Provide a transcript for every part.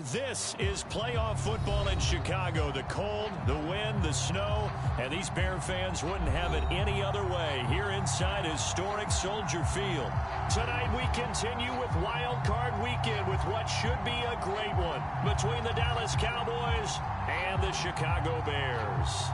This is playoff football in Chicago. The cold, the wind, the snow, and these Bear fans wouldn't have it any other way here inside historic Soldier Field. Tonight we continue with Wild Card Weekend with what should be a great one between the Dallas Cowboys and the Chicago Bears.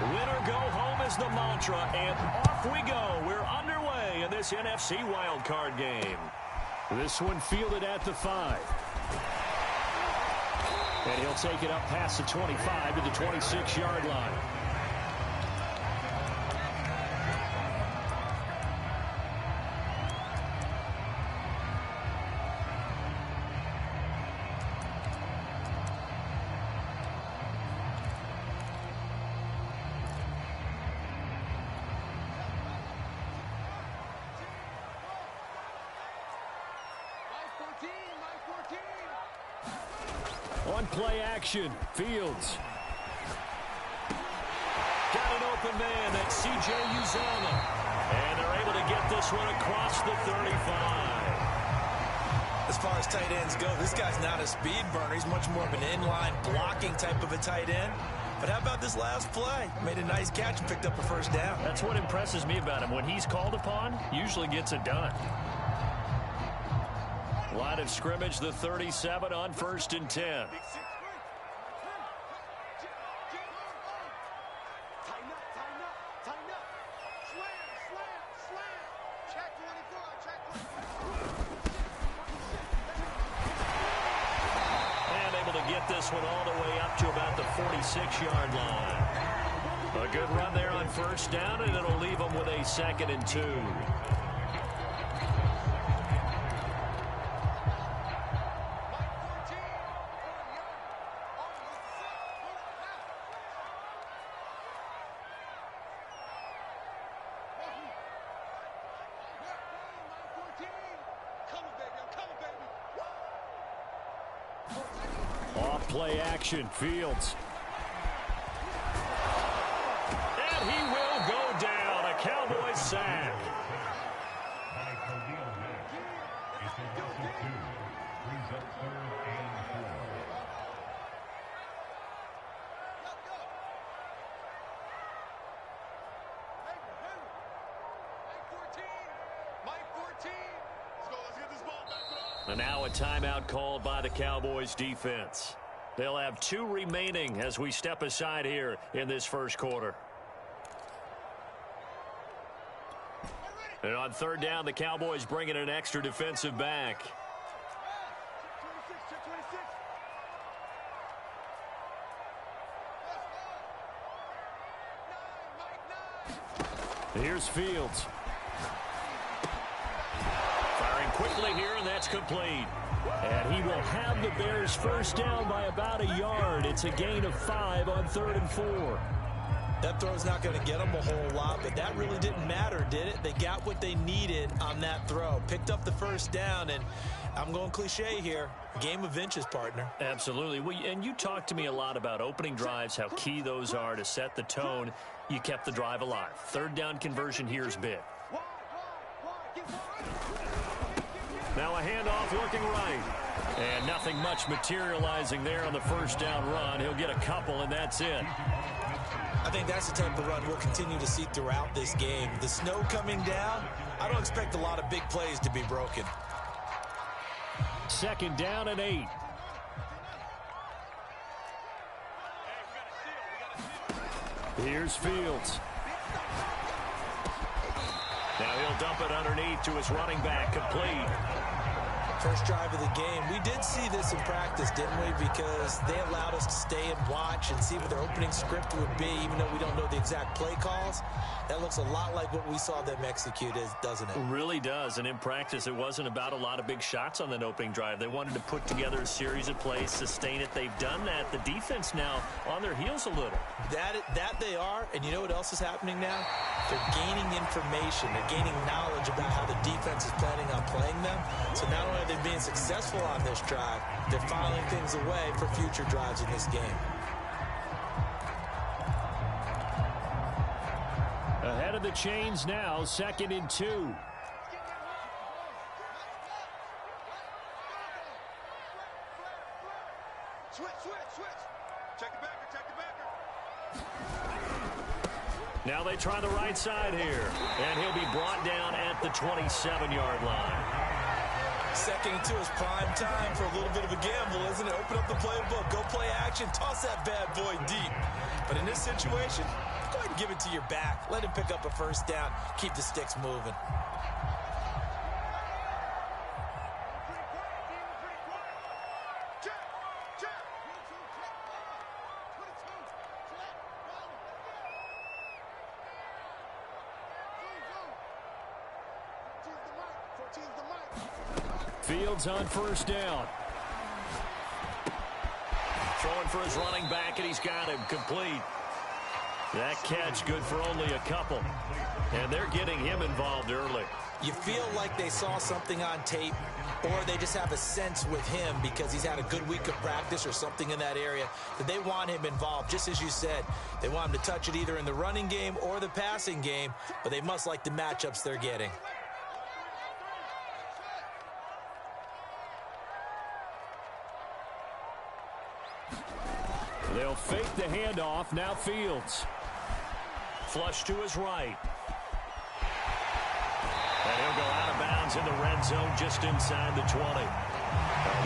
Winner go home is the mantra, and off we go. We're underway in this NFC wildcard game. This one fielded at the 5. And he'll take it up past the 25 to the 26-yard line. On play action, Fields. Got an open man, that's C.J. Uzomah. And they're able to get this one across the 35. As far as tight ends go, this guy's not a speed burner. He's much more of an inline blocking type of a tight end. But how about this last play? Made a nice catch and picked up a first down. That's what impresses me about him. When he's called upon, usually gets it done. Line of scrimmage, the 37 on 1st and 10. And able to get this one all the way up to about the 46-yard line. A good run there on 1st down, and it'll leave them with a 2nd and 2. Off play action, Fields. And he will go down. A Cowboys sack. And now a timeout called by the Cowboys defense. They'll have 2 remaining as we step aside here in this first quarter. And on 3rd down, the Cowboys bring in an extra defensive back. Here's Fields. Quickly here, and that's complete. And he will have the Bears first down by about a yard. It's a gain of 5 on 3rd and 4. That throw's not going to get them a whole lot, but that really didn't matter, did it? They got what they needed on that throw. Picked up the first down, and I'm going cliche here. Game of inches, partner. Absolutely. Well, and you talked to me a lot about opening drives, how key those are to set the tone. You kept the drive alive. 3rd down conversion here is big. Now a handoff working right. And nothing much materializing there on the first down run. He'll get a couple, and that's it. I think that's the type of run we'll continue to see throughout this game. The snow coming down, I don't expect a lot of big plays to be broken. 2nd down and 8. Here's Fields. Now he'll dump it underneath to his running back, complete. First drive of the game. We did see this in practice, didn't we? Because they allowed us to stay and watch and see what their opening script would be, even though we don't know the exact play calls. That looks a lot like what we saw them execute, doesn't it? It really does. And in practice, it wasn't about a lot of big shots on that opening drive. They wanted to put together a series of plays, sustain it. They've done that. The defense now on their heels a little. That they are. And you know what else is happening now? They're gaining information. They're gaining knowledge about how the defense is planning on playing them. So not only are they've been successful on this drive. They're filing things away for future drives in this game. Ahead of the chains now, 2nd and 2. Switch. Check the backer. Now they try the right side here. And he'll be brought down at the 27-yard line. 2nd and 2 is prime time for a little bit of a gamble, isn't it? Open up the playbook, go play action, toss that bad boy deep. But in this situation, go ahead and give it to your back. Let him pick up a first down, keep the sticks moving. Fields on first down. Throwing for his running back, and he's got him complete. That catch good for only a couple. And they're getting him involved early. You feel like they saw something on tape, or they just have a sense with him because he's had a good week of practice or something in that area that they want him involved. Just as you said, they want him to touch it either in the running game or the passing game, but they must like the matchups they're getting. They'll fake the handoff. Now Fields. Flush to his right. And he'll go out of bounds in the red zone just inside the 20. A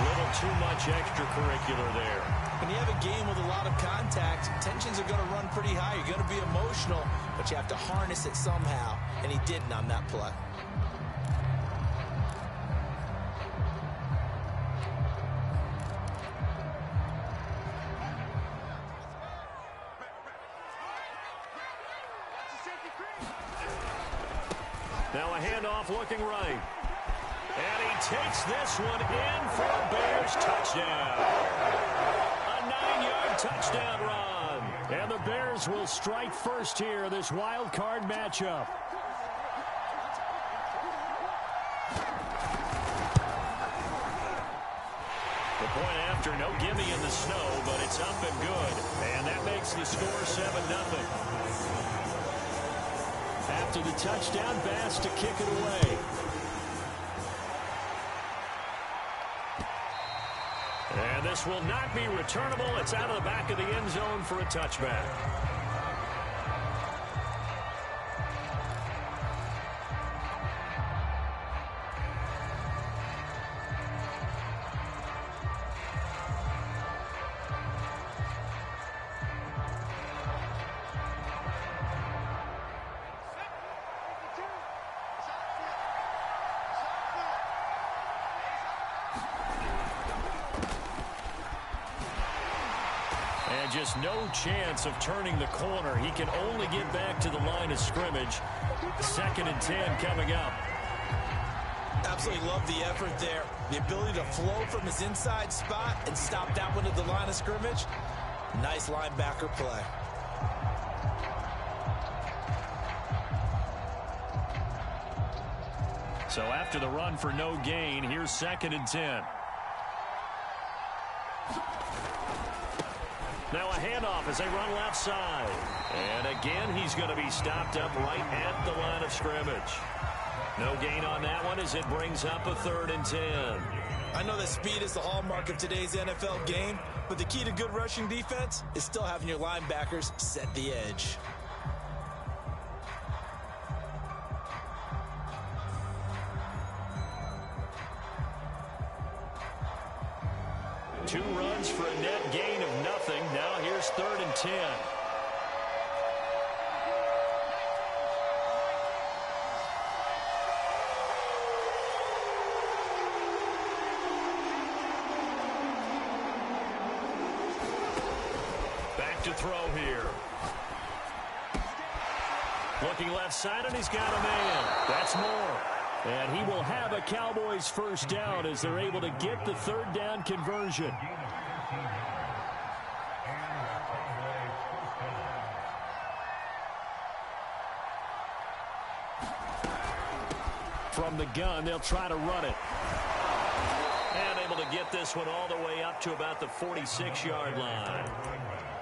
little too much extracurricular there. When you have a game with a lot of contact, tensions are going to run pretty high. You're going to be emotional, but you have to harness it somehow, and he didn't on that play. Now a handoff looking right. And he takes this one in for a Bears touchdown. A 9-yard touchdown run. And the Bears will strike first here, this wild card matchup. The point after, no gimme in the snow, but it's up and good. And that makes the score 7-0. After the touchdown, Bass to kick it away. And this will not be returnable. It's out of the back of the end zone for a touchback. And just no chance of turning the corner. He can only get back to the line of scrimmage. 2nd and 10 coming up. Absolutely love the effort there. The ability to flow from his inside spot and stop that one at the line of scrimmage. Nice linebacker play. So after the run for no gain, here's 2nd and 10. Now a handoff as they run left side. And again, he's going to be stopped up right at the line of scrimmage. No gain on that one as it brings up a 3rd and 10. I know that speed is the hallmark of today's NFL game, but the key to good rushing defense is still having your linebackers set the edge. Two runs for a net gain of nothing. Now here's 3rd and 10. Back to throw here. Looking left side, and he's got a man. That's more. And he will have a Cowboys first down as they're able to get the 3rd down conversion. From the gun, they'll try to run it. able to get this one all the way up to about the 46-yard line.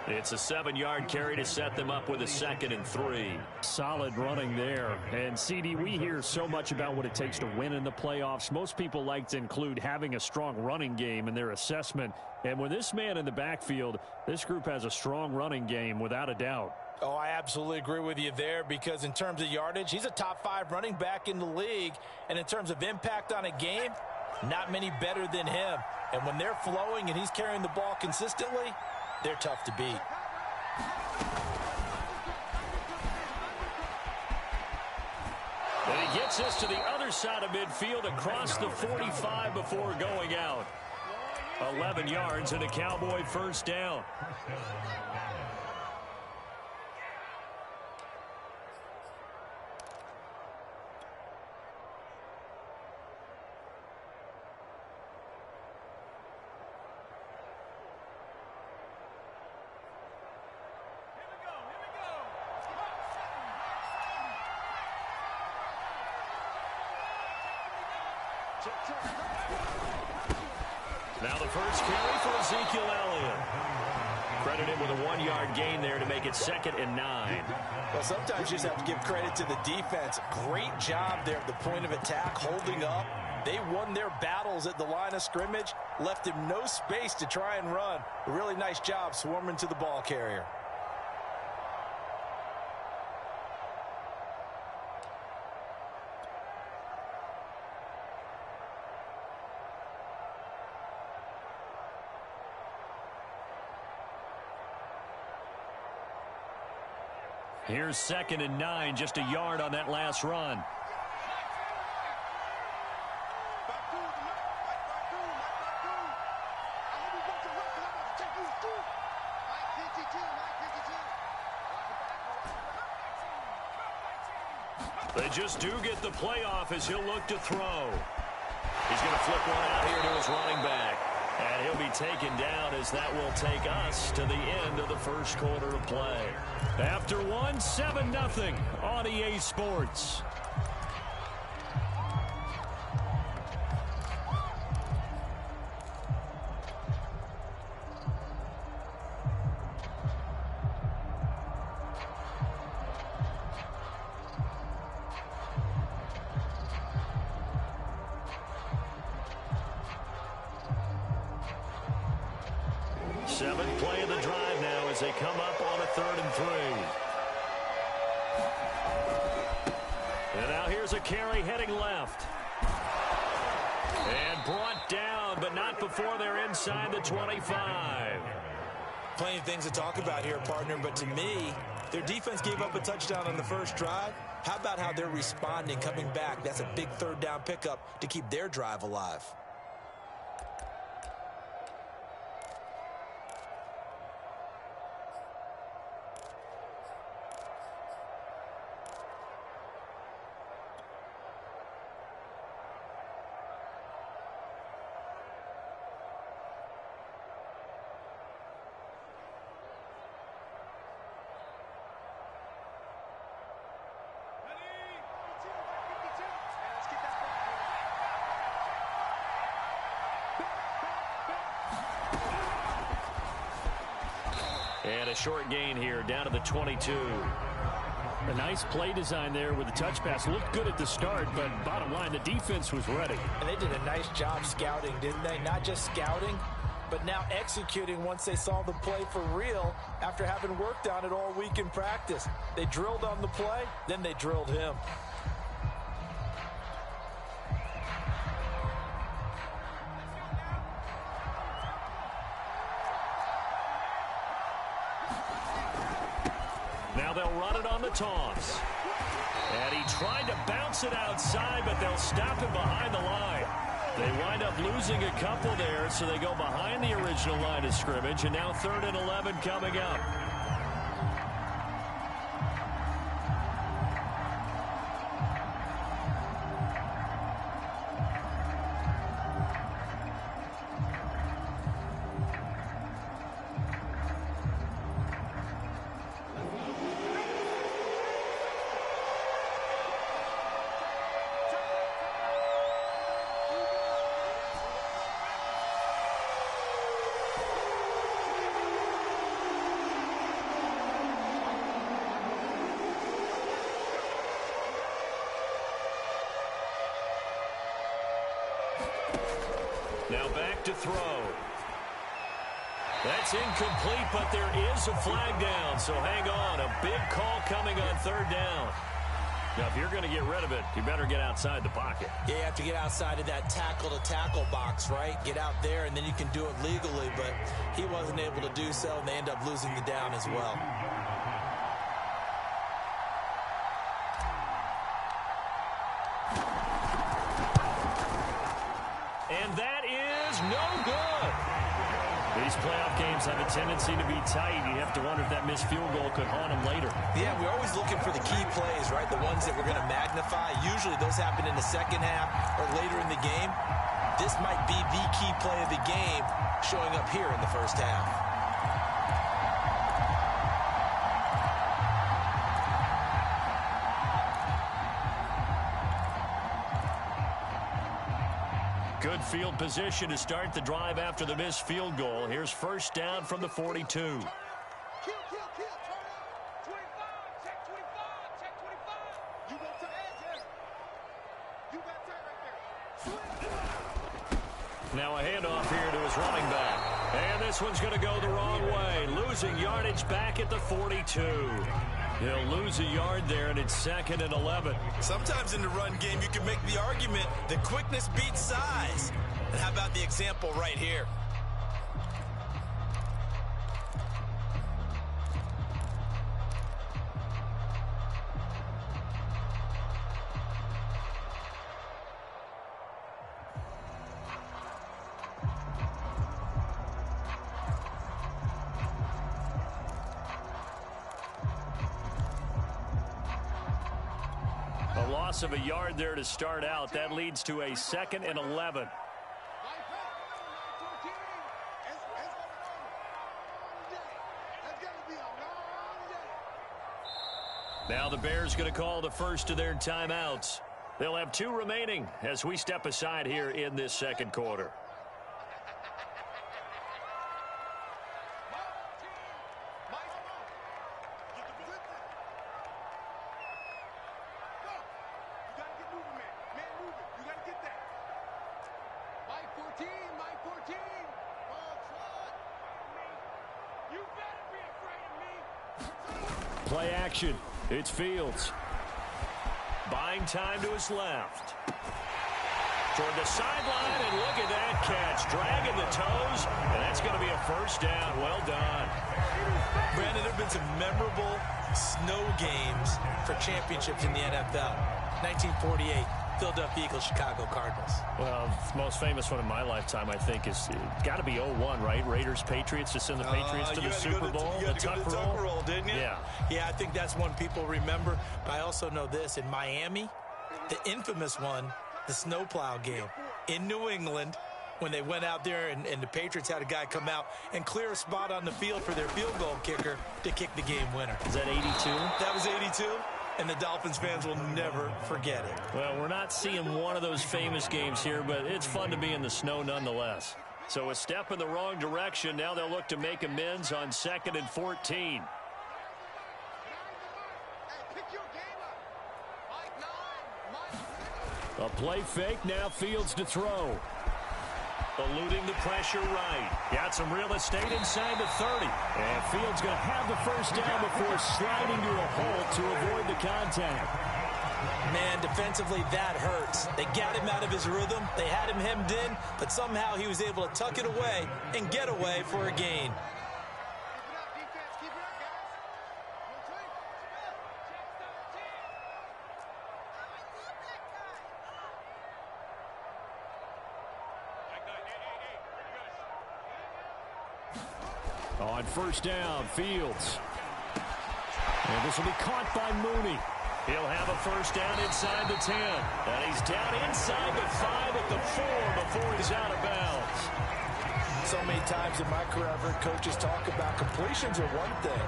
It's a 7-yard carry to set them up with a 2nd and 3. Solid running there. And, CD, we hear so much about what it takes to win in the playoffs. Most people like to include having a strong running game in their assessment. And with this man in the backfield, this group has a strong running game without a doubt. Oh, I absolutely agree with you there, because in terms of yardage, he's a top 5 running back in the league. And in terms of impact on a game, not many better than him. And when they're flowing and he's carrying the ball consistently, they're tough to beat. And he gets us to the other side of midfield across the 45 before going out. 11 yards and a Cowboy first down. Now the first carry for Ezekiel Elliott. Credited with a 1-yard gain there to make it 2nd and 9. Well, sometimes you just have to give credit to the defense. Great job there at the point of attack, holding up. They won their battles at the line of scrimmage, left him no space to try and run. A really nice job swarming to the ball carrier. Here's 2nd and 9, just a yard on that last run. They just do get the playoff as he'll look to throw. He's going to flip one out here to his running back. And he'll be taken down as that will take us to the end of the first quarter of play. After one, 7-0 on EA Sports. Seventh play of the drive now as they come up on a 3rd and 3. And now here's a carry heading left. And brought down, but not before they're inside the 25. Plenty of things to talk about here, partner, but to me, their defense gave up a touchdown on the first drive. How about how they're responding, coming back? That's a big 3rd down pickup to keep their drive alive. And a short gain here down to the 22. A nice play design there with the touch pass. Looked good at the start, but bottom line, the defense was ready. And they did a nice job scouting, didn't they? Not just scouting, but now executing once they saw the play for real after having worked on it all week in practice. They drilled on the play, then they drilled him. Now they'll run it on the toss. And he tried to bounce it outside, but they'll stop him behind the line. They wind up losing a couple there, so they go behind the original line of scrimmage, and now 3rd and 11 coming up. back to throw. That's incomplete, but there is a flag down, so hang on. A big call coming on third down. Now, if you're going to get rid of it, you better get outside the pocket. Yeah, you have to get outside of that tackle-to-tackle box, right? Get out there, and then you can do it legally, but he wasn't able to do so, and they end up losing the down as well. And that is no good. These playoff games have a tendency to be tight. You have to wonder if that missed field goal could haunt them later. Yeah, we're always looking for the key plays, right? The ones that we're going to magnify. Usually those happen in the second half or later in the game. This might be the key play of the game showing up here in the first half. Good field position to start the drive after the missed field goal. Here's first down from the 42. Kill, turn up. 25, check 25, check 25. You go to the edge, Eric. You got time right there. Now a handoff here to his running back. And this one's going to go the wrong way. Losing yardage back at the 42. He'll lose a yard there, and it's 2nd and 11. Sometimes in the run game, you can make the argument that quickness beats size. And how about the example right here? A loss of a yard there to start out. That leads to a 2nd and 11. Now the Bears going to call the first of their timeouts. They'll have 2 remaining as we step aside here in this second quarter. Play action. It's Fields. Buying time to his left. Toward the sideline, and look at that catch. Dragging the toes, and that's going to be a first down. Well done. Brandon, there have been some memorable snow games for championships in the NFL. 1948. Philadelphia Eagles, Chicago Cardinals. Well, the most famous one in my lifetime, I think, is got to be 01, right? Raiders, Patriots, to send the Patriots to the Super Bowl. You had to go to the Tuck roll, didn't you? Yeah. Yeah, I think that's one people remember. But I also know this. In Miami, the infamous one, the snowplow game in New England, when they went out there and the Patriots had a guy come out and clear a spot on the field for their field goal kicker to kick the game winner. Is that 82? That was 82. And the Dolphins fans will never forget it. Well, we're not seeing one of those famous games here, but it's fun to be in the snow nonetheless. So a step in the wrong direction. Now they'll look to make amends on 2nd and 14. A play fake. Now Fields to throw. Eluding the pressure right. Got some real estate inside the 30. And Fields going to have the first down before sliding to a hole to avoid the contact. Man, defensively, that hurts. They got him out of his rhythm. They had him hemmed in, but somehow he was able to tuck it away and get away for a gain. On first down, Fields. And this will be caught by Mooney. He'll have a first down inside the 10. And he's down inside the 5 at the 4 before he's out of bounds. So many times in my career, I've heard coaches talk about completions are one thing.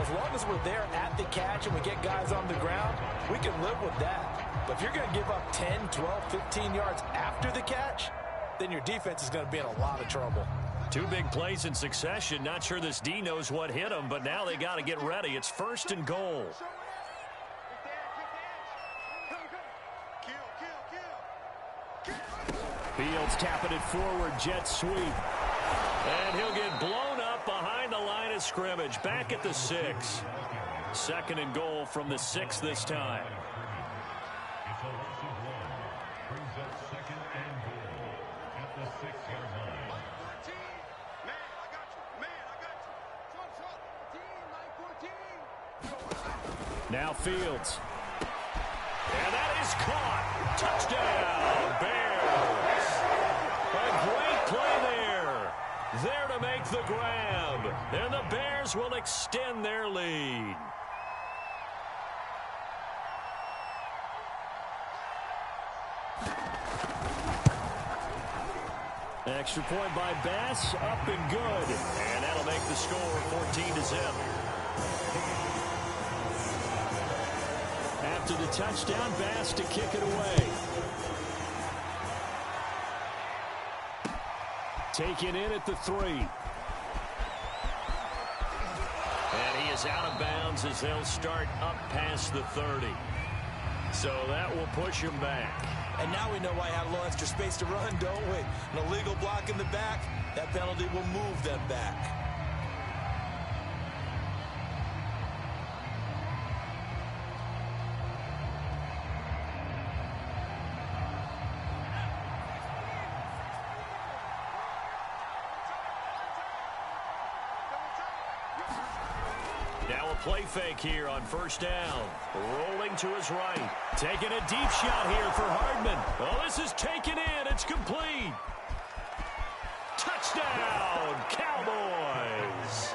As long as we're there at the catch and we get guys on the ground, we can live with that. But if you're going to give up 10, 12, 15 yards after the catch, then your defense is going to be in a lot of trouble. 2 big plays in succession. Not sure this D knows what hit him, but now they got to get ready. It's 1st and goal. Fields tapping it forward, jet sweep. And he'll get blown up behind the line of scrimmage, back at the 6. Second and goal from the 6 this time. Now Fields. And that is caught. Touchdown, Bears. A great play there. There to make the grab. And the Bears will extend their lead. Extra point by Bass, up and good. And that'll make the score 14-0. After the touchdown, Bass to kick it away. Taken in at the 3. And he is out of bounds as they'll start up past the 30. So that will push him back. And now we know why I have a little extra space to run, don't we? An illegal block in the back, that penalty will move them back. Now a play fake here on first down. Rolling to his right. Taking a deep shot here for Hardman. Oh, this is taken in. It's complete. Touchdown, Cowboys.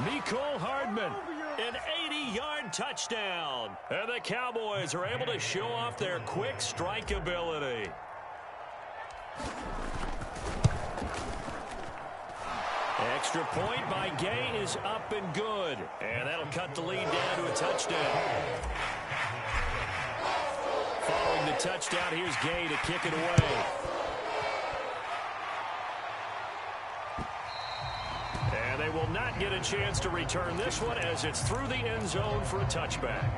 Mecole Hardman, an 80-yard touchdown. And the Cowboys are able to show off their quick strike ability. Extra point by Gay is up and good. And that'll cut the lead down to a touchdown. Following the touchdown, here's Gay to kick it away. And they will not get a chance to return this one as it's through the end zone for a touchback.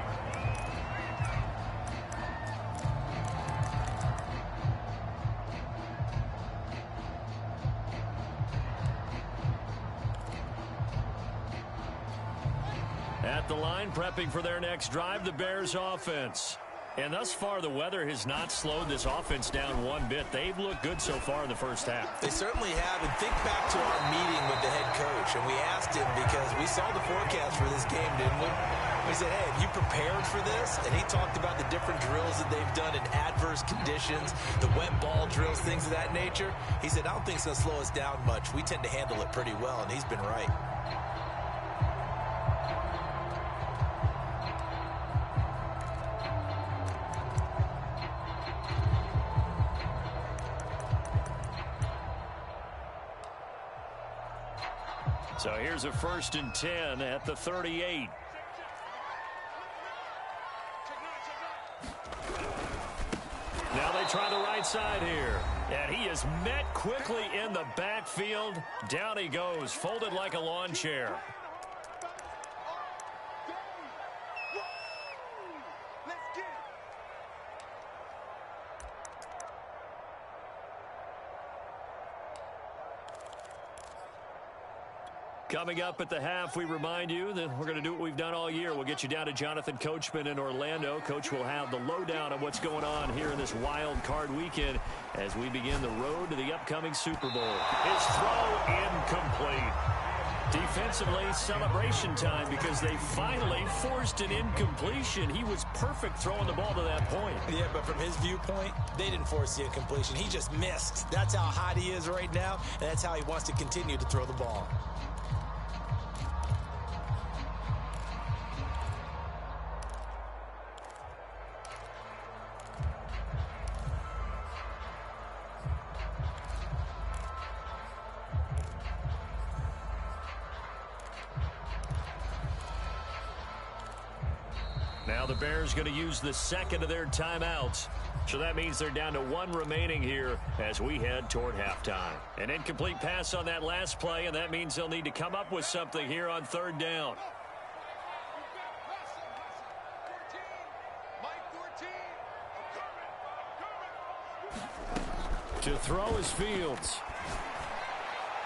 At the line, prepping for their next drive, the Bears offense. And thus far, the weather has not slowed this offense down one bit. They've looked good so far in the first half. They certainly have. And think back to our meeting with the head coach. And we asked him because we saw the forecast for this game, didn't we? We said, hey, have you prepared for this? And he talked about the different drills that they've done in adverse conditions, the wet ball drills, things of that nature. He said, I don't think it's going to slow us down much. We tend to handle it pretty well, and he's been right. So here's a 1st and 10 at the 38. Now they try the right side here. And he is met quickly in the backfield. Down he goes, folded like a lawn chair. Coming up at the half, we remind you that we're going to do what we've done all year. We'll get you down to Jonathan Coachman in Orlando. Coach will have the lowdown on what's going on here in this wild card weekend as we begin the road to the upcoming Super Bowl. His throw incomplete. Defensively, celebration time because they finally forced an incompletion. He was perfect throwing the ball to that point. Yeah, but from his viewpoint, they didn't force the incompletion. He just missed. That's how hot he is right now, and that's how he wants to continue to throw the ball. Now the Bears going to use the second of their timeouts. So that means they're down to 1 remaining here as we head toward halftime. An incomplete pass on that last play, and that means they'll need to come up with something here on 3rd down. To throw is Fields.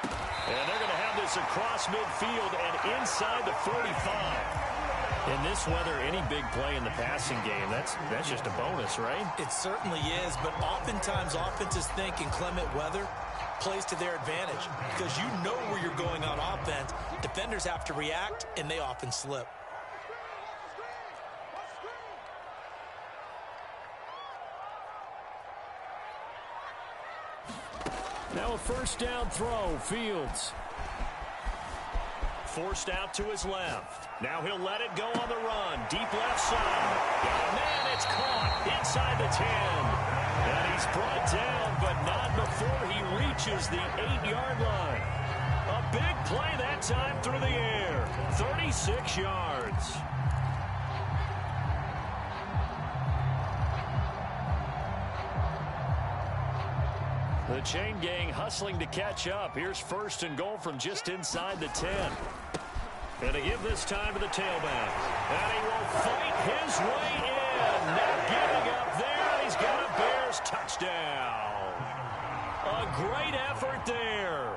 And they're going to have this across midfield and inside the 45. In this weather, any big play in the passing game, that's just a bonus, right? It certainly is, but oftentimes offenses think inclement weather plays to their advantage because you know where you're going on offense. Defenders have to react, and they often slip. Now a first down throw, Fields. Forced out to his left. Now he'll let it go on the run. Deep left side. Oh, man, it's caught inside the 10. And he's brought down, but not before he reaches the 8-yard line. A big play that time through the air. 36 yards. The chain gang hustling to catch up. Here's first and goal from just inside the 10. And to give this time to the tailback. And he will fight his way in. Not giving up there. He's got a Bears touchdown. A great effort there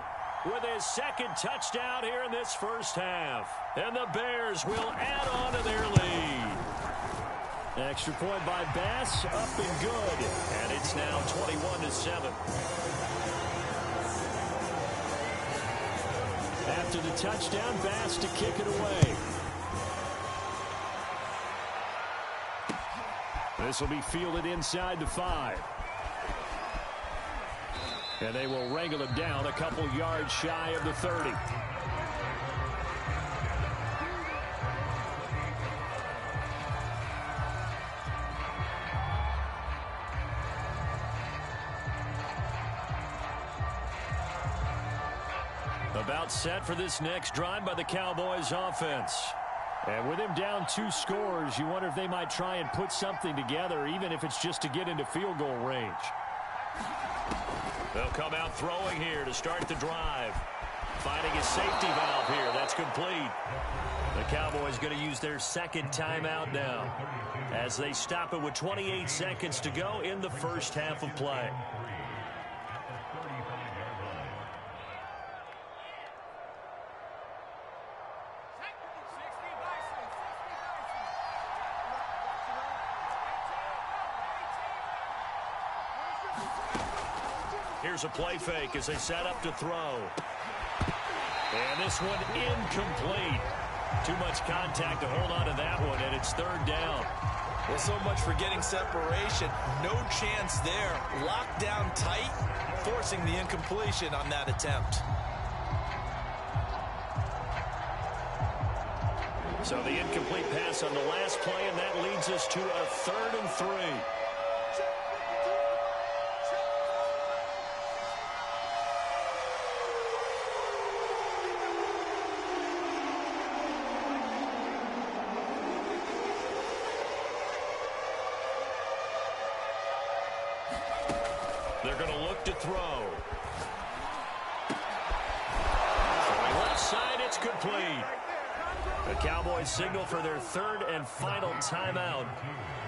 with his second touchdown here in this first half. And the Bears will add on to their lead. Extra point by Bass, up and good. And it's now 21-7. After the touchdown, Bass to kick it away. This will be fielded inside the 5. And they will wrangle him down a couple yards shy of the 30. About set for this next drive by the Cowboys offense. And with him down 2 scores, you wonder if they might try and put something together, even if it's just to get into field goal range. They'll come out throwing here to start the drive. Finding his safety valve here. That's complete. The Cowboys going to use their second timeout now as they stop it with 28 seconds to go in the first half of play. Here's a play fake as they set up to throw. And this one incomplete. Too much contact to hold on to that one, and it's third down. Well, so much for getting separation. No chance there. Locked down tight, forcing the incompletion on that attempt. So the incomplete pass on the last play, and that leads us to a 3rd and 3. They're going to look to throw. Throwing left side, it's complete. The Cowboys signal for their 3rd and final timeout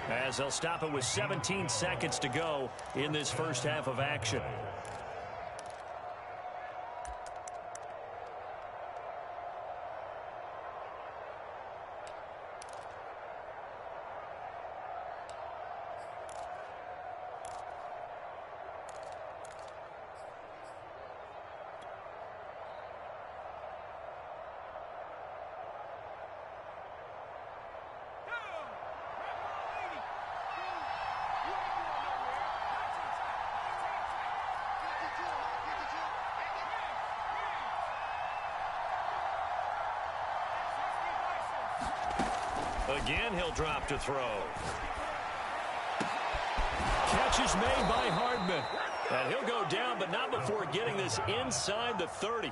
as they'll stop it with 17 seconds to go in this first half of action. Again, he'll drop to throw. Catch is made by Hardman. And he'll go down, but not before getting this inside the 30.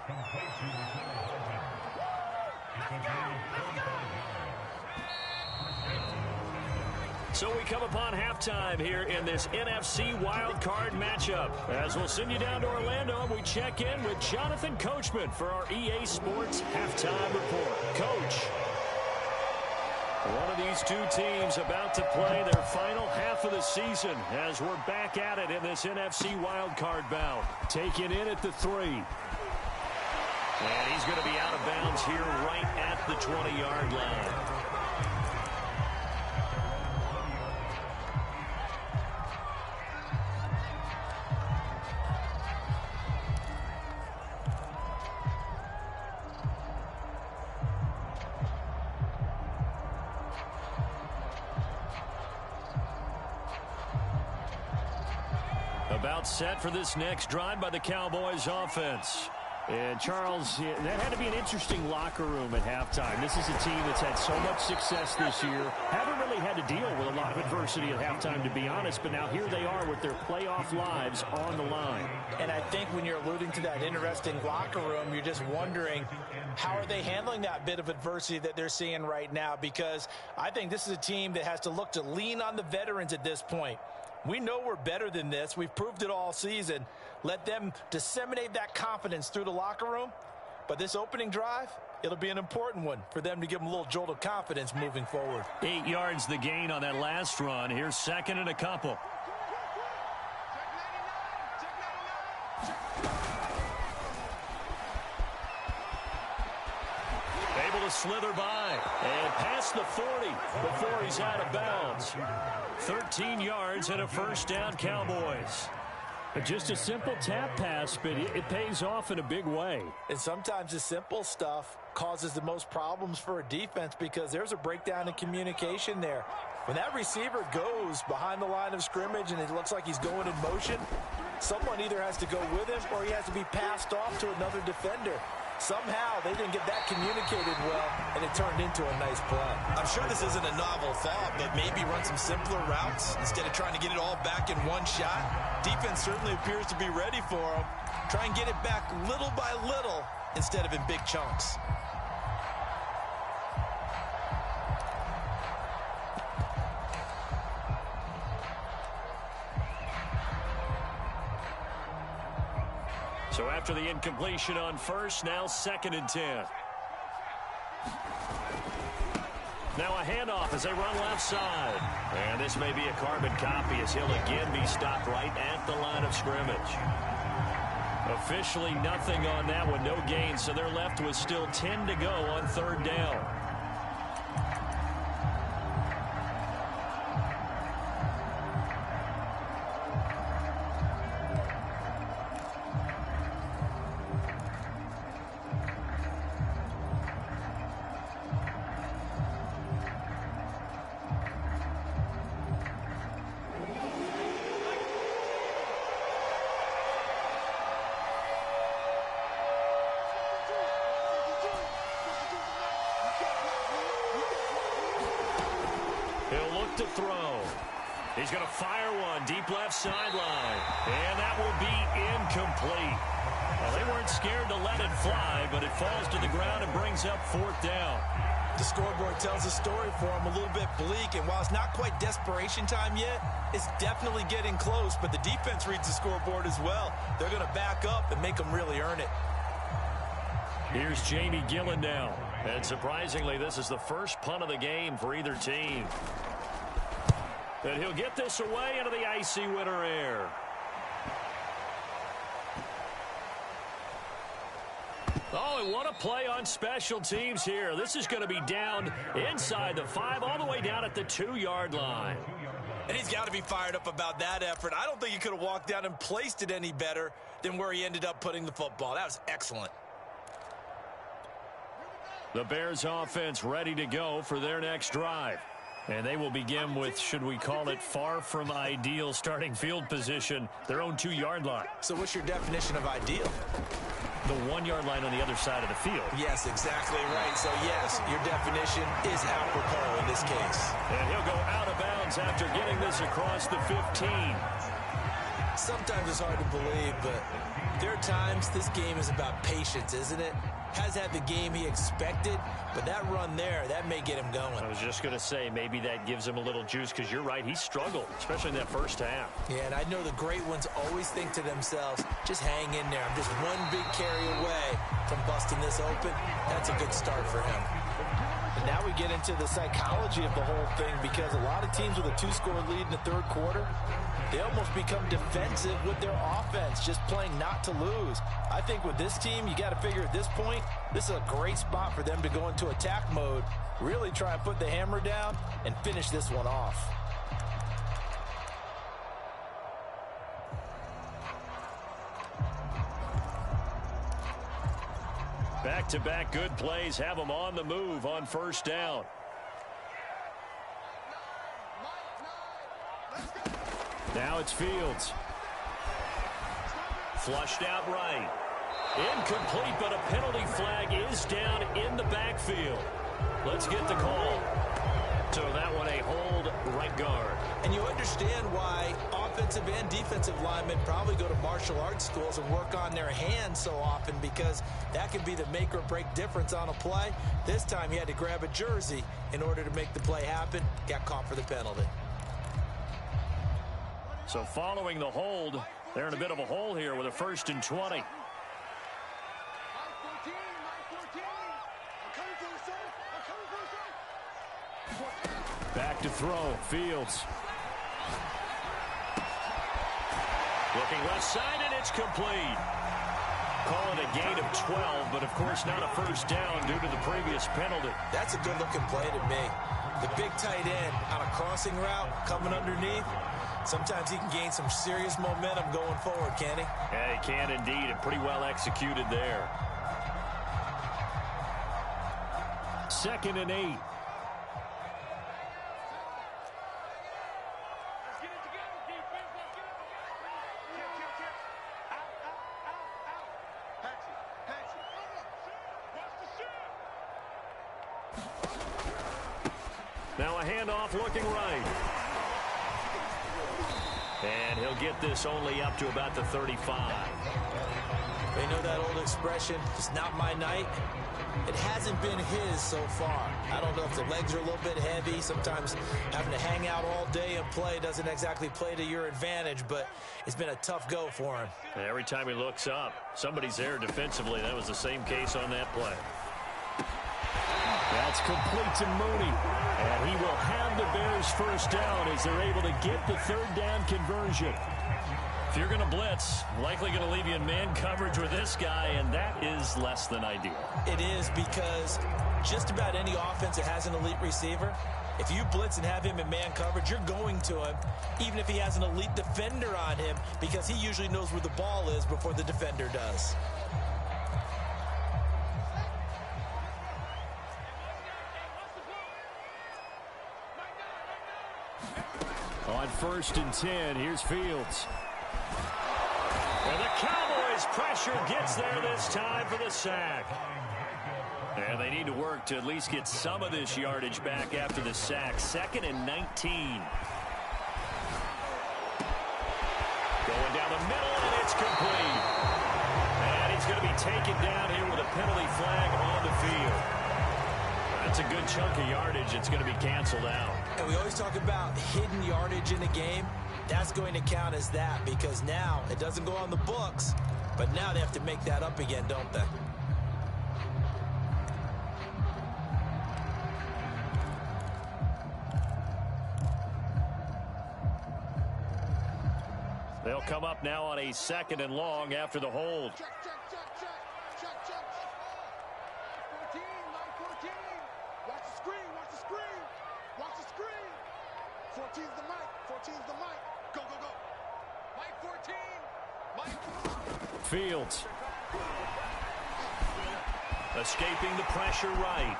So we come upon halftime here in this NFC wildcard matchup. As we'll send you down to Orlando, we check in with Jonathan Coachman for our EA Sports Halftime Report. Coach. One of these two teams about to play their final half of the season as we're back at it in this NFC wildcard bout. Taken in at the 3. And he's going to be out of bounds here right at the 20-yard line. About set for this next drive by the Cowboys offense. And Charles, that had to be an interesting locker room at halftime. This is a team that's had so much success this year. Haven't really had to deal with a lot of adversity at halftime, to be honest. But now here they are with their playoff lives on the line. And I think when you're alluding to that interesting locker room, you're just wondering, how are they handling that bit of adversity that they're seeing right now? Because I think this is a team that has to look to lean on the veterans at this point. We know we're better than this. We've proved it all season. Let them disseminate that confidence through the locker room. But this opening drive, it'll be an important one for them to give them a little jolt of confidence moving forward. 8 yards the gain on that last run. Here's second and a couple. Able to slither by and past the 40 before he's out of bounds. 13 yards and a first down, Cowboys. Just a simple tap pass, but it pays off in a big way. And sometimes the simple stuff causes the most problems for a defense because there's a breakdown in communication there. When that receiver goes behind the line of scrimmage and it looks like he's going in motion, someone either has to go with him or he has to be passed off to another defender. Somehow they didn't get that communicated well, and it turned into a nice play. I'm sure this isn't a novel thought, but maybe run some simpler routes instead of trying to get it all back in one shot. Defense certainly appears to be ready for them. Try and get it back little by little instead of in big chunks. So after the incompletion on first, now second and 10. Now a handoff as they run left side. And this may be a carbon copy as he'll again be stopped right at the line of scrimmage. Officially nothing on that one, no gain, so they're left with still 10 to go on third down. He'll look to throw. He's going to fire one deep left sideline. And that will be incomplete. Well, they weren't scared to let it fly, but it falls to the ground and brings up fourth down. The scoreboard tells a story for him, a little bit bleak, and while it's not quite desperation time yet, it's definitely getting close, but the defense reads the scoreboard as well. They're going to back up and make them really earn it. Here's Jamie Gillen now. And surprisingly, this is the first punt of the game for either team. And he'll get this away into the icy winter air. Oh, and what a play on special teams here. This is going to be down inside the 5, all the way down at the 2-yard line. And he's got to be fired up about that effort. I don't think he could have walked down and placed it any better than where he ended up putting the football. That was excellent. The Bears offense ready to go for their next drive. And they will begin with, should we call it, far from ideal starting field position, their own 2-yard line. So what's your definition of ideal? The 1-yard line on the other side of the field. Yes, exactly right. So, yes, your definition is apropos in this case. And he'll go out of bounds after getting this across the 15. Sometimes it's hard to believe, but there are times this game is about patience, isn't it? Has had the game he expected, but that run there, that may get him going. I was just going to say, maybe that gives him a little juice, because you're right, he struggled, especially in that first half. Yeah, and I know the great ones always think to themselves, just hang in there. I'm just one big carry away from busting this open. That's a good start for him. And now we get into the psychology of the whole thing, because a lot of teams with a 2-score lead in the third quarter, they almost become defensive with their offense, just playing not to lose. I think with this team, you got to figure at this point, this is a great spot for them to go into attack mode, really try and put the hammer down and finish this one off. Back-to-back good plays have them on the move on first down. Now it's Fields. Flushed out right. Incomplete, but a penalty flag is down in the backfield. Let's get the call. So that one a hold right guard. And you understand why offensive and defensive linemen probably go to martial arts schools and work on their hands so often, because that can be the make or break difference on a play. This time he had to grab a jersey in order to make the play happen. Got caught for the penalty. So following the hold, they're in a bit of a hole here with a 1st and 20. Back to throw. Fields. Looking left side, and it's complete. Call it a gain of 12, but of course not a first down due to the previous penalty. That's a good-looking play to me. The big tight end on a crossing route coming underneath. Sometimes he can gain some serious momentum going forward, can he? Yeah, he can indeed, and pretty well executed there. 2nd and 8. Now a handoff looking right. And he'll get this only up to about the 35. They know that old expression, it's not my night. It hasn't been his so far. I don't know if the legs are a little bit heavy. Sometimes having to hang out all day and play doesn't exactly play to your advantage, but it's been a tough go for him. And every time he looks up, somebody's there defensively. That was the same case on that play. That's complete to Mooney. And he will have the Bears first down as they're able to get the 3rd down conversion. If you're going to blitz, likely going to leave you in man coverage with this guy, and that is less than ideal. It is, because just about any offense that has an elite receiver, if you blitz and have him in man coverage, you're going to him, even if he has an elite defender on him, because he usually knows where the ball is before the defender does. On 1st and 10, here's Fields. And the Cowboys' pressure gets there this time for the sack. And they need to work to at least get some of this yardage back after the sack. 2nd and 19. Going down the middle, and it's complete. And he's going to be taken down here with a penalty flag on the field. That's a good chunk of yardage. It's going to be canceled out. And we always talk about hidden yardage in a game. That's going to count as that, because now it doesn't go on the books, but now they have to make that up again, don't they? They'll come up now on a 2nd and long after the hold. Check. 14, line 14. Watch the screen. Watch the screen. 14's the mic. 14's the mic. Go. Mike 14. Mike. Fields. Escaping the pressure right.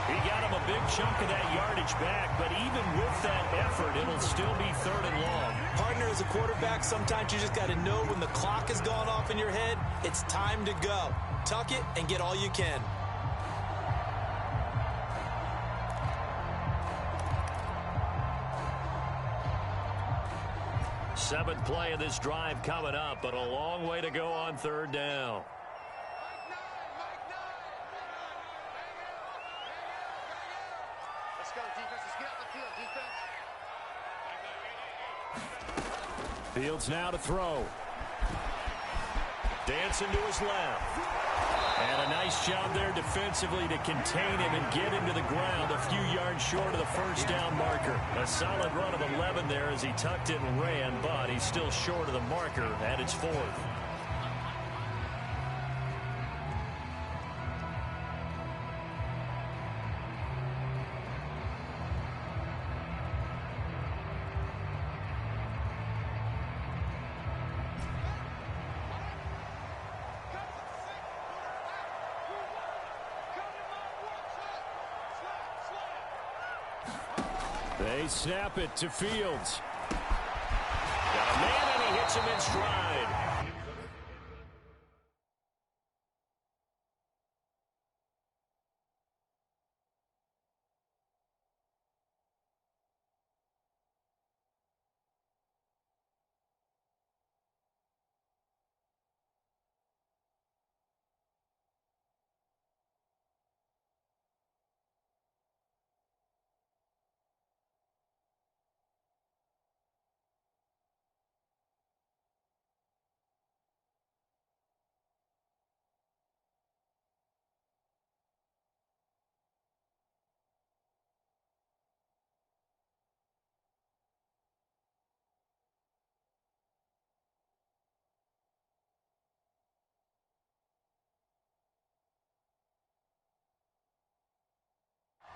He got him a big chunk of that yardage back, but even with that effort, it'll still be 3rd and long. Partner, as a quarterback, sometimes you just got to know when the clock has gone off in your head, it's time to go. Tuck it and get all you can. Seventh play of this drive coming up, but a long way to go on 3rd down. Let's go, defense. Let's get out the field, defense. Fields now to throw. Dancing to his left. And a nice job there defensively to contain him and get him to the ground a few yards short of the first down marker. A solid run of 11 there as he tucked it and ran, but he's still short of the marker, and it's 4th. They snap it to Fields. Got a man, and he hits him in stride.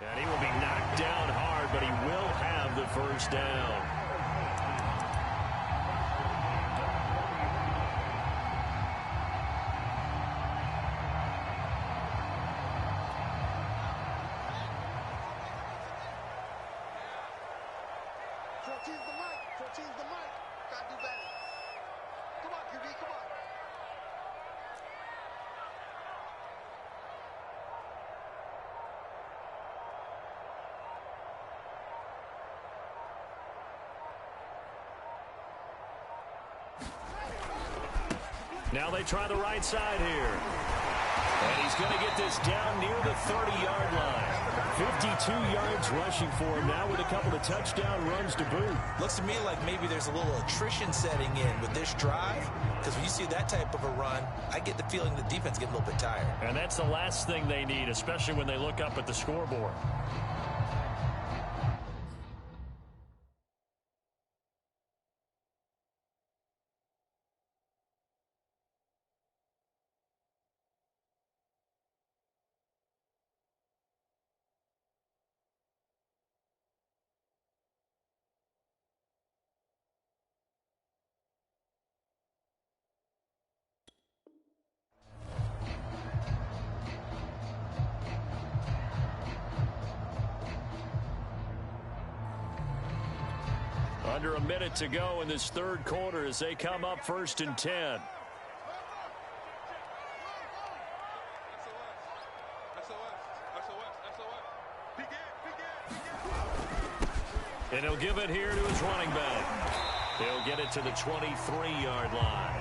And he will be knocked down hard, but he will have the first down. Now they try the right side here. And he's going to get this down near the 30-yard line. 52 yards rushing for him now with a couple of touchdown runs to boot. Looks to me like maybe there's a little attrition setting in with this drive, because when you see that type of a run, I get the feeling the defense gets a little bit tired. And that's the last thing they need, especially when they look up at the scoreboard. Under a minute to go in this third quarter as they come up 1st and 10. And he'll give it here to his running back. He'll get it to the 23-yard line.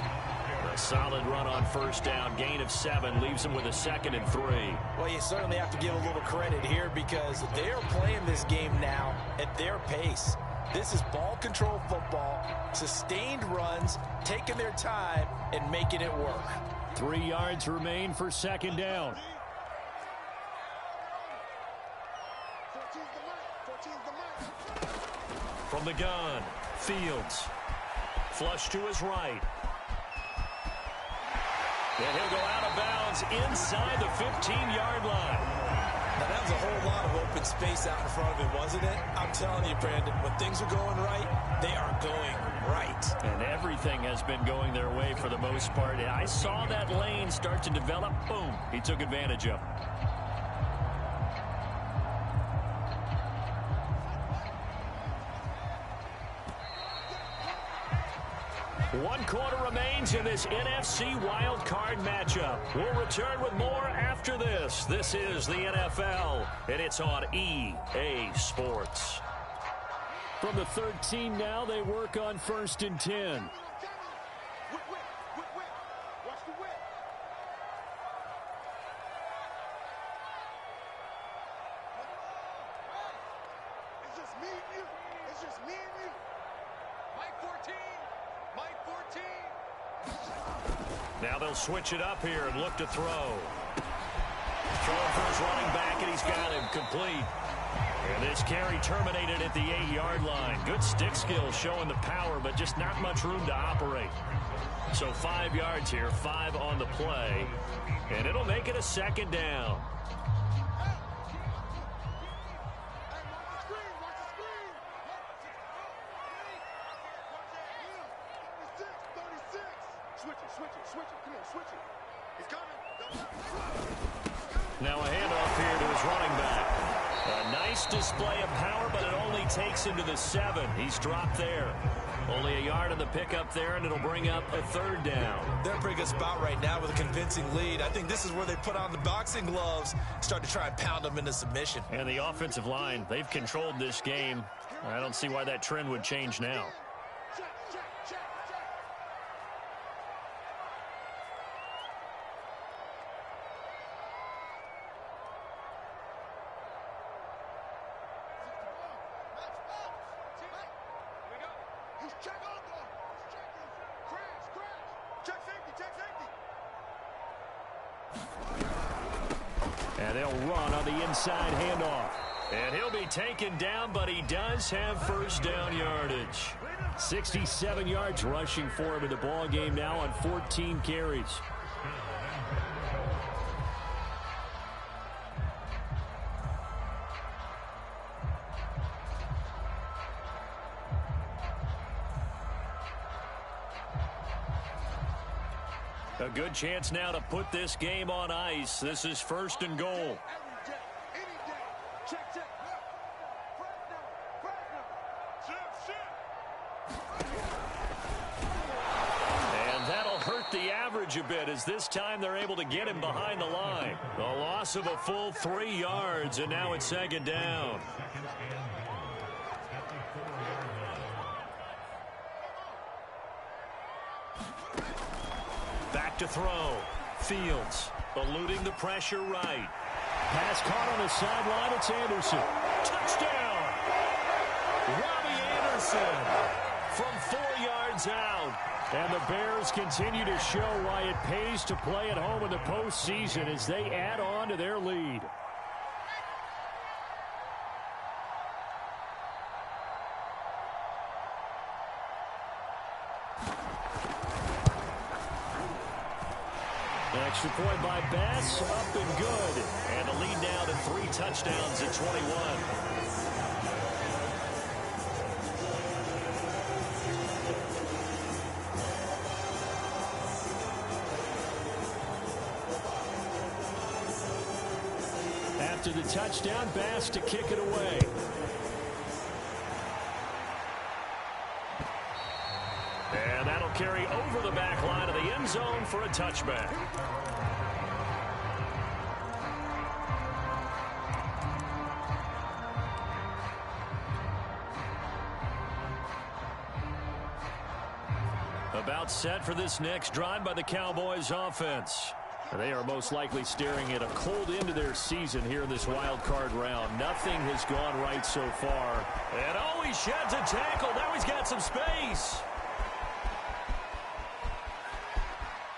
A solid run on first down. Gain of 7 leaves him with a 2nd and 3. Well, you certainly have to give a little credit here because they are playing this game now at their pace. This is ball control football, sustained runs, taking their time, and making it work. 3 yards remain for 2nd down. From the gun, Fields. Flush to his right. And he'll go out of bounds inside the 15-yard line. Now, that was a whole lot of open space out in front of him, wasn't it? I'm telling you, Brandon, when things are going right, they are going right. And everything has been going their way for the most part. I saw that lane start to develop. Boom. He took advantage of it. One quarter remains in this NFC wild card matchup. We'll return with more after this. This is the NFL, and it's on EA Sports. From the 13 now, they work on 1st and 10. It's just me and you. It's just me and you. Mike 14. Mike 14. Now they'll switch it up here and look to throw. Throwing for his running back, and he's got him complete. And this carry terminated at the 8-yard line. Good stick skills showing the power, but just not much room to operate. So 5 yards here, 5 on the play. And it'll make it a second down. Now a handoff here to his running back. A nice display of power, but it only takes him to the 7. He's dropped there. Only a yard on the pickup there, and it'll bring up a 3rd down. They're in a pretty good spot right now with a convincing lead. I think this is where they put on the boxing gloves, start to try and pound them into submission. And the offensive line, they've controlled this game. I don't see why that trend would change now. And they'll run on the inside handoff. And he'll be taken down, but he does have first down yardage. 67 yards rushing for him in the ball game now on 14 carries. A good chance now to put this game on ice. This is 1st and goal. And that'll hurt the average a bit, as this time they're able to get him behind the line. A loss of a full 3 yards, and now it's 2nd down. Back to throw. Fields eluding the pressure right. Pass caught on the sideline. It's Anderson. Touchdown! Robbie Anderson from 4 yards out. And the Bears continue to show why it pays to play at home in the postseason as they add on to their lead. Extra point by Bass, up and good. And the lead now to 3 touchdowns at 21. After the touchdown, Bass to kick it away. And that'll carry over the back line of the end zone for a touchback. About set for this next drive by the Cowboys offense. They are most likely staring at a cold end to their season here in this wild card round. Nothing has gone right so far. And oh, he sheds a tackle. Now he's got some space.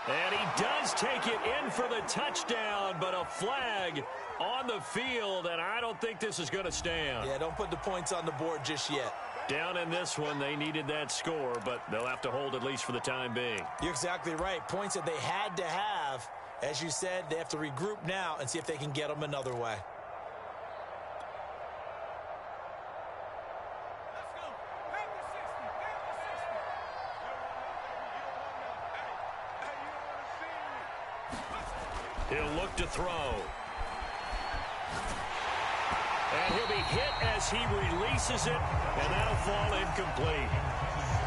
And he does take it in for the touchdown, but a flag on the field, and I don't think this is going to stand. Yeah, don't put the points on the board just yet. Down in this one, they needed that score, but they'll have to hold at least for the time being. You're exactly right. Points that they had to have. As you said, they have to regroup now and see if they can get them another way. He'll look to throw. And he'll be hit as he releases it, and that'll fall incomplete.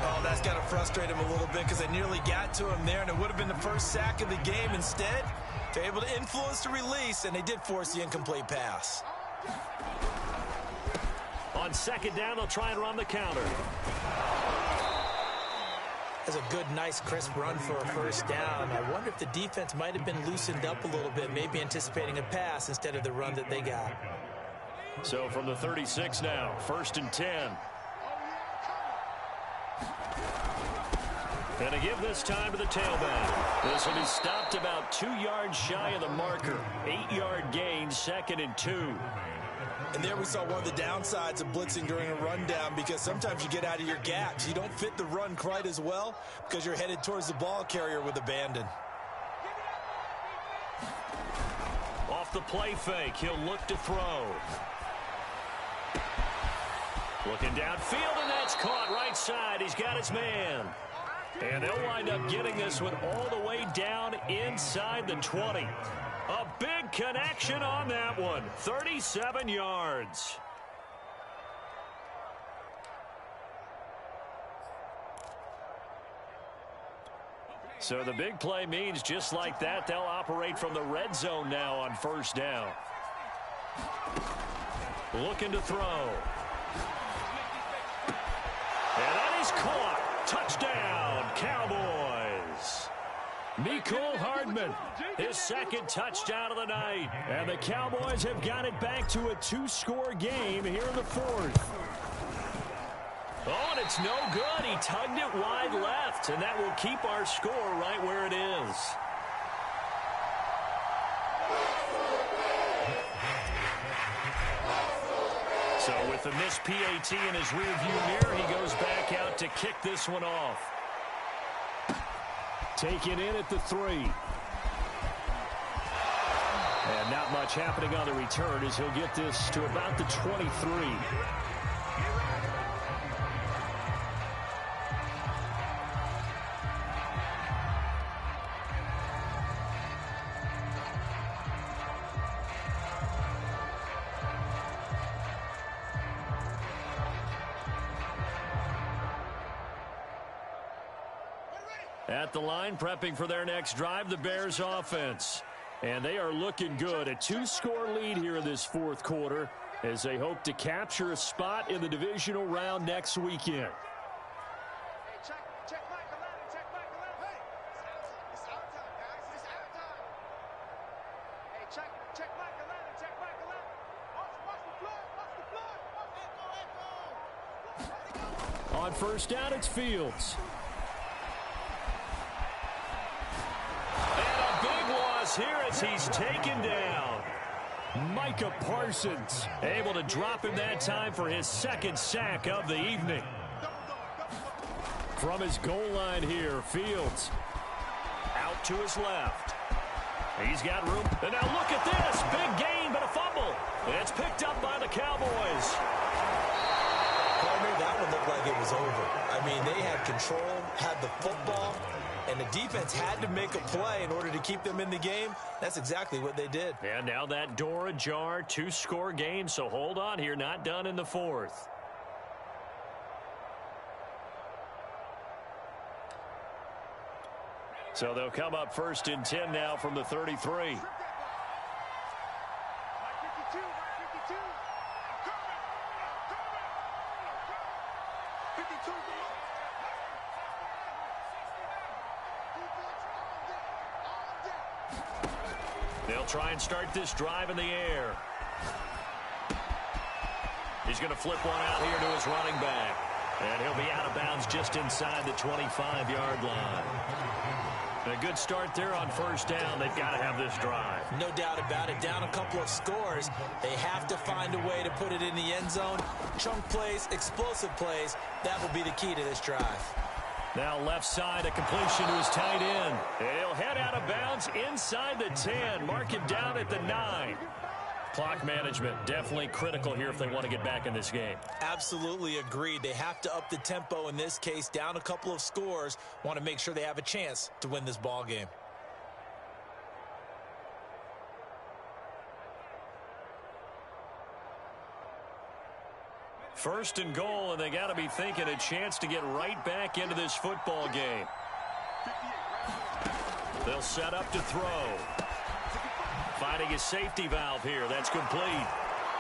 Oh, that's got to frustrate him a little bit because they nearly got to him there, and it would have been the first sack of the game. Instead, they're able to influence the release, and they did force the incomplete pass. On 2nd down, they'll try and run the counter. That's a good, nice, crisp run for a first down. I wonder if the defense might have been loosened up a little bit, maybe anticipating a pass instead of the run that they got. So from the 36 now, 1st and 10. And to give this time to the tailback. This will be stopped about 2 yards shy of the marker. 8-yard gain, 2nd and 2. And there we saw one of the downsides of blitzing during a rundown, because sometimes you get out of your gaps. You don't fit the run quite as well because you're headed towards the ball carrier with abandon. Off the play fake, he'll look to throw. Looking downfield, and that's caught right side. He's got his man. And they'll wind up getting this one all the way down inside the 20. A big connection on that one. 37 yards. So the big play means just like that, they'll operate from the red zone now on 1st down. Looking to throw. And that is caught. Touchdown, Cowboys. Mecole Hardman, his 2nd touchdown of the night. And the Cowboys have got it back to a 2-score game here in the 4th. Oh, and it's no good. He tugged it wide left, and that will keep our score right where it is. So with the missed PAT in his rearview mirror, he goes back out to kick this one off. Taken in at the 3. And not much happening on the return as he'll get this to about the 23. At the line, prepping for their next drive, the Bears offense. And they are looking good. A 2-score lead here in this 4th quarter as they hope to capture a spot in the divisional round next weekend. On 1st down, it's Fields. Here as he's taken down. Micah Parsons able to drop him that time for his 2nd sack of the evening. From his goal line here, Fields out to his left. He's got room. And now look at this. Big gain, but a fumble. And it's picked up by the Cowboys. Partner, that one looked like it was over. I mean, they had control, had the football, and the defense had to make a play in order to keep them in the game. That's exactly what they did. And now that door ajar, 2-score game, so hold on here, not done in the 4th. So they'll come up 1st and 10 now from the 33. They'll try and start this drive in the air. He's going to flip one out here to his running back. And he'll be out of bounds just inside the 25-yard line. A good start there on 1st down. They've got to have this drive. No doubt about it. Down a couple of scores. They have to find a way to put it in the end zone. Chunk plays, explosive plays. That will be the key to this drive. Now left side, a completion to his tight end. He'll head out of bounds inside the 10. Mark it down at the 9. Clock management definitely critical here if they want to get back in this game. Absolutely agreed. They have to up the tempo in this case. Down a couple of scores. Want to make sure they have a chance to win this ball game. First and goal, and they got to be thinking a chance to get right back into this football game. They'll set up to throw. Finding a safety valve here. That's complete.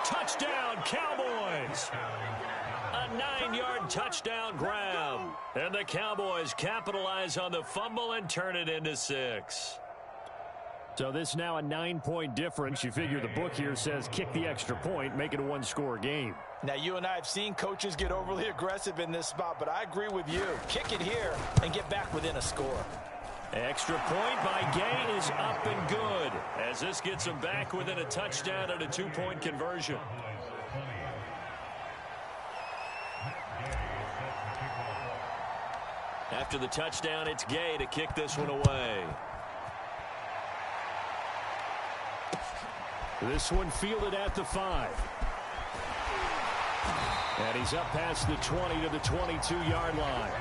Touchdown, Cowboys! A 9-yard touchdown grab. And the Cowboys capitalize on the fumble and turn it into 6. So this now a 9-point difference. You figure the book here says kick the extra point, make it a one-score game. Now, you and I have seen coaches get overly aggressive in this spot, but I agree with you. Kick it here and get back within a score. Extra point by Gay is up and good, as this gets him back within a touchdown and a 2-point conversion. After the touchdown, it's Gay to kick this one away. This one fielded at the 5. And he's up past the 20 to the 22-yard line.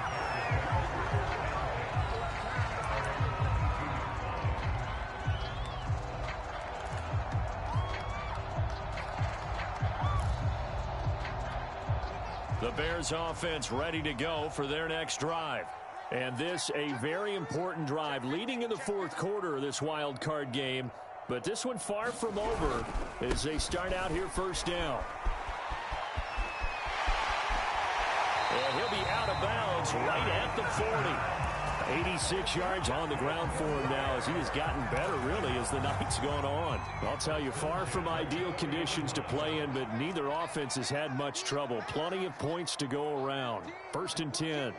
The Bears offense ready to go for their next drive. And this a very important drive leading in the fourth quarter of this wild card game. But this one far from over as they start out here first down. And he'll be out of bounds right at the 40. 86 yards on the ground for him now as he has gotten better, really, as the night's gone on. I'll tell you, far from ideal conditions to play in, but neither offense has had much trouble. Plenty of points to go around. 1st and 10.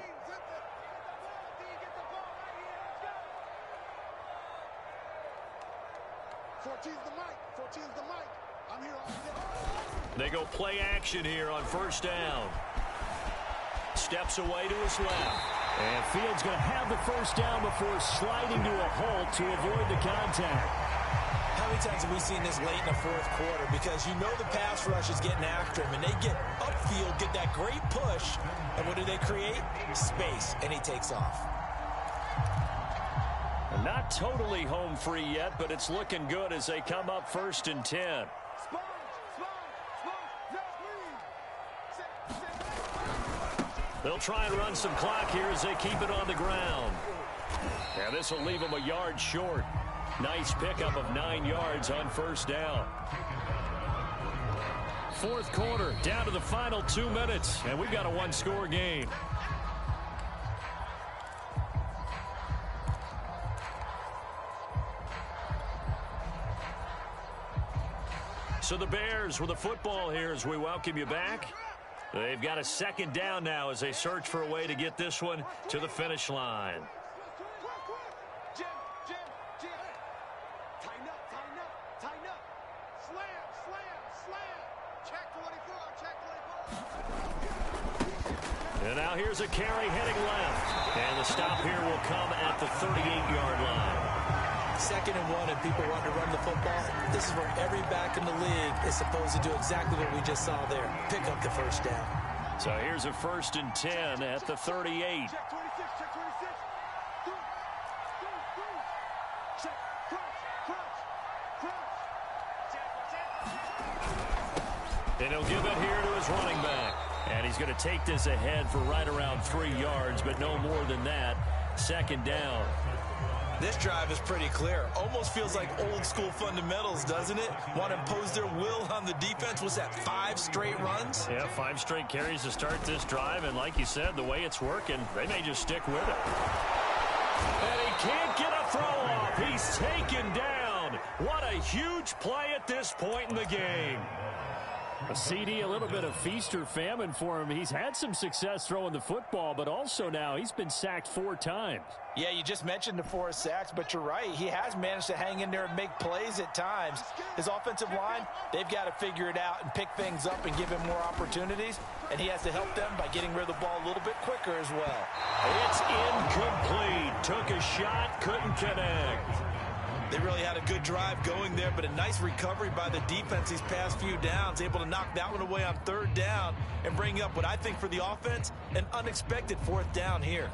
They go play action here on first down. Steps away to his left. And Fields going to have the first down before sliding to a halt to avoid the contact. How many times have we seen this late in the fourth quarter? Because you know the pass rush is getting after him, and they get upfield, get that great push, and what do they create? Space, and he takes off. Not totally home free yet, but it's looking good as they come up 1st and 10. They'll try and run some clock here as they keep it on the ground. And this will leave them a yard short. Nice pickup of 9 yards on first down. Fourth quarter, down to the final 2 minutes, and we've got a one-score game. So the Bears with the football here as we welcome you back. They've got a second down now as they search for a way to get this one to the finish line. Jim. Tighten up. Slam. Check 24. And now here's a carry heading left. And the stop here will come at the 38-yard line. 2nd and 1, and people want to run the football. This is where every back in the league is supposed to do exactly what we just saw there. Pick up the first down. So here's a 1st and 10 at the 38. Check 26. Check, crunch. And he'll give it here to his running back. And he's going to take this ahead for right around 3 yards, but no more than that. 2nd down. This drive is pretty clear. Almost feels like old school fundamentals, doesn't it? Want to impose their will on the defense. What's that, 5 straight runs? Yeah, 5 straight carries to start this drive. And like you said, the way it's working, they may just stick with it. And he can't get a throw off. He's taken down. What a huge play at this point in the game. A CD, a little bit of feast or famine for him. He's had some success throwing the football, but also now he's been sacked 4 times. Yeah, you just mentioned the 4 sacks, but you're right. He has managed to hang in there and make plays at times. His offensive line, they've got to figure it out and pick things up and give him more opportunities, and he has to help them by getting rid of the ball a little bit quicker as well. It's incomplete. Took a shot, couldn't connect. They really had a good drive going there, but a nice recovery by the defense these past few downs, able to knock that one away on 3rd down and bring up what I think for the offense, an unexpected 4th down here.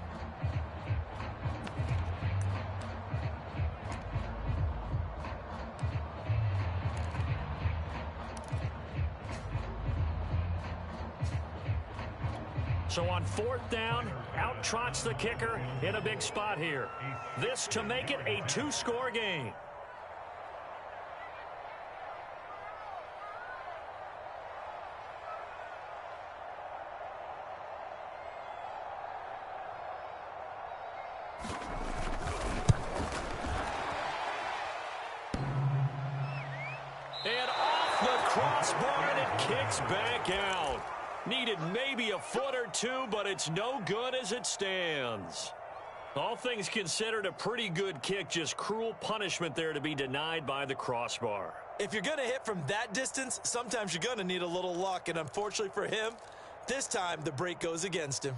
So on 4th down, out trots the kicker in a big spot here. This to make it a 2-score game. crossbar, and it kicks back out. Needed maybe a foot or two, but it's no good as it stands. All things considered, a pretty good kick. Just cruel punishment there to be denied by the crossbar. If you're going to hit from that distance, sometimes you're going to need a little luck. And unfortunately for him, this time the break goes against him.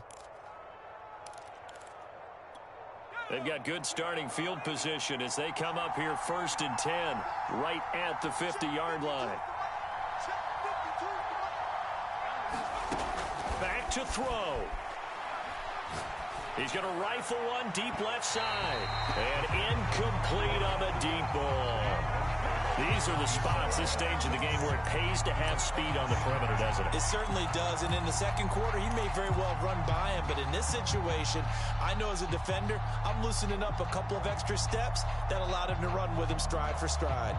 They've got good starting field position as they come up here 1st and 10, right at the 50-yard line. Back to throw. He's going to rifle one deep left side. And incomplete on the deep ball. These are the spots, this stage of the game, where it pays to have speed on the perimeter, doesn't it? It certainly does. And in the second quarter, he may very well run by him. But in this situation, I know as a defender, I'm loosening up a couple of extra steps that allowed him to run with him stride for stride.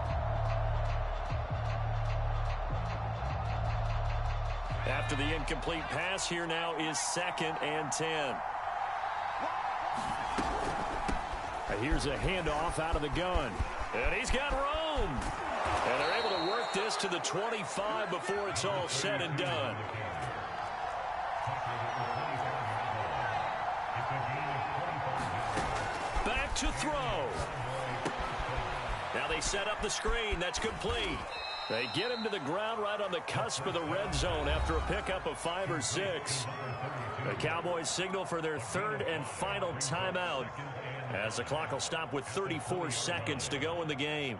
After the incomplete pass, here now is 2nd and 10. Here's a handoff out of the gun. And he's got room. And they're able to work this to the 25 before it's all said and done. Back to throw. Now they set up the screen. That's complete. They get him to the ground right on the cusp of the red zone after a pickup of 5 or 6. The Cowboys signal for their 3rd and final timeout, as the clock will stop with 34 seconds to go in the game.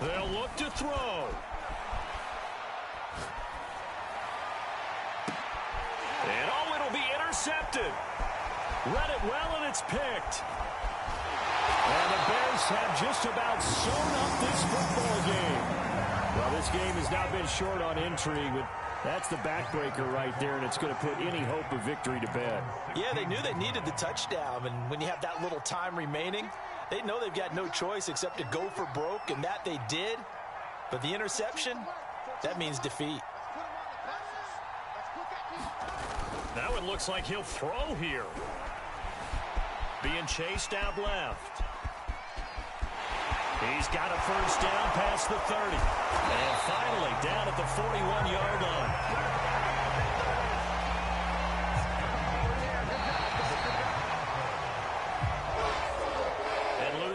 They'll look to throw. And oh, it'll be intercepted. Read it well, and it's picked. And the Bears have just about sewn up this football game. Well, this game has now been short on intrigue, but that's the backbreaker right there, and it's going to put any hope of victory to bed. Yeah, they knew they needed the touchdown, and when you have that little time remaining, they know they've got no choice except to go for broke, and that they did. But the interception, that means defeat. Now it looks like he'll throw here. Being chased out left. He's got a first down past the 30. And finally down at the 41-yard line.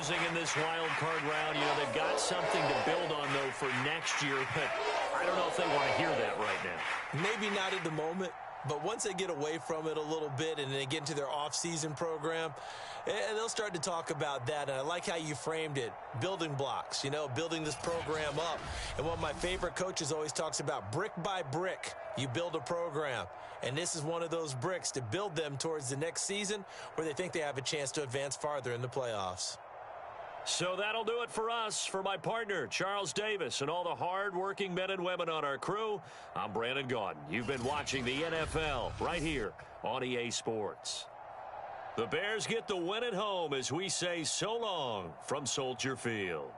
In this wild card round, you know, they've got something to build on, though, for next year. But I don't know if they want to hear that right now. Maybe not at the moment, but once they get away from it a little bit and they get into their off-season program, they'll start to talk about that. And I like how you framed it, building blocks, you know, building this program up. And one of my favorite coaches always talks about brick by brick, you build a program. And this is one of those bricks to build them towards the next season where they think they have a chance to advance farther in the playoffs. So that'll do it for us. For my partner, Charles Davis, and all the hard-working men and women on our crew, I'm Brandon Gaudin. You've been watching the NFL right here on EA Sports. The Bears get the win at home as we say so long from Soldier Field.